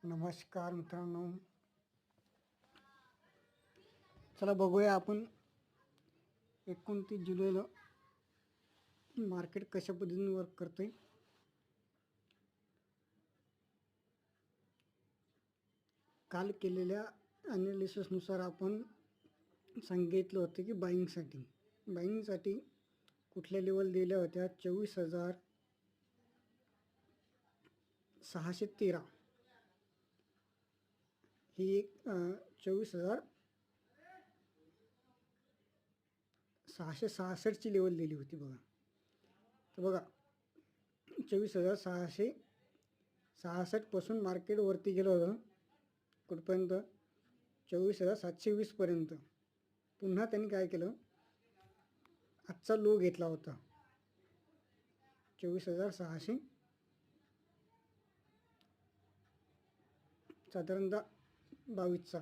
नमस्कार मित्रांनो, चला बघूया आपण 29 जुलैला मार्केट कशा पद्धतीने वर्क करते. काल केलेल्या ॲनालिसिसनुसार आपण सांगितलं होतं की बाईंगसाठी कुठल्या लेवल दिल्या होत्या. 24,613 ही एक 24,666ची लेवल दिली होती बघा. तर बघा 24,666 पासून मार्केट वरती गेलं होतं कुठपर्यंत 24,720 पुन्हा त्यांनी काय केलं, आजचा लो घेतला होता 24,600 साधारणतः 22चा.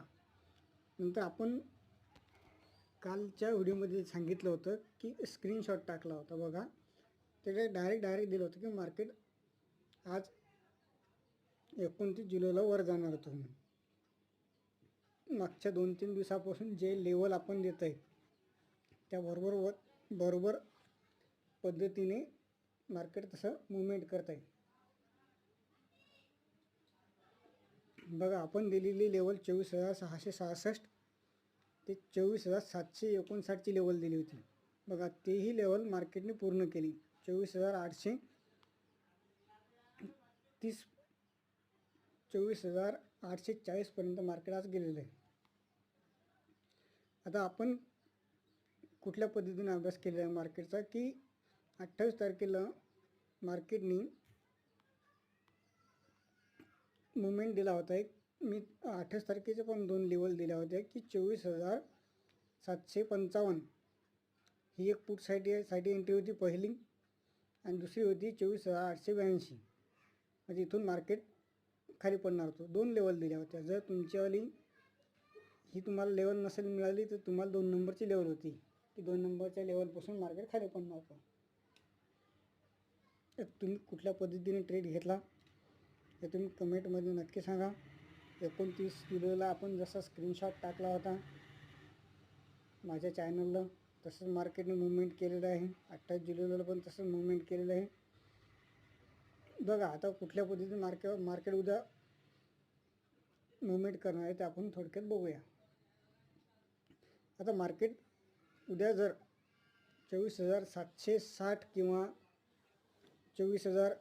नंतर आपण कालच्या व्हिडिओमध्ये सांगितलं होतं की स्क्रीनशॉट टाकला होता बघा. त्याच्यात डायरेक्ट दिलं होतं की मार्केट आज 29 जुलैला वर जाणार होतं म्हणून. मागच्या 2-3 दिवसापासून जे लेवल आपण देत आहे त्या बरोबर पद्धतीने मार्केट तसं मुवमेंट करत आहे. बघा आपण दिलेली लेवल 24,666 ते 24,759ची लेवल दिली होती बघा. तेही लेवल मार्केटने पूर्ण केली. 24,830 24,840 पर्यंत मार्केट आज गेलेलं आहे. आता आपण कुठल्या पद्धतीने अभ्यास केलेला आहे मार्केटचा की 28 तारखेला मार्केटने मुवमेंट दिला होता. एक मी 28 तारखेचे पण 2 लेवल दिल्या होत्या की 24,755 ही एक पुट साठी एंट्री होती पहिली, आणि दुसरी होती 24,882. म्हणजे इथून मार्केट खाली पडणार होतं. 2 लेवल दिल्या होत्या. जर तुमच्यावाली ही तुम्हाला लेवल नसेल मिळाली तर तुम्हाला 2 नंबरची लेवल होती की 2 नंबरच्या लेवलपासून मार्केट खाली पडणार होतं. तर तुम्ही कुठल्या पद्धतीने ट्रेड घेतला हे तुम्ही कमेंटमध्ये नक्की सांगा. 29 जुलैला आपण जसा स्क्रीनशॉट टाकला होता माझ्या चॅनलला तसंच मार्केटने मुवमेंट केलेलं आहे. 28 जुलैला पण तसंच मुवमेंट केलेलं आहे बघा. आता कुठल्या पद्धतीने मार्केट उद्या मुवमेंट करणार आहे ते आपण थोडक्यात बघूया. आता मार्केट उद्या जर 24,760 किंवा 24,000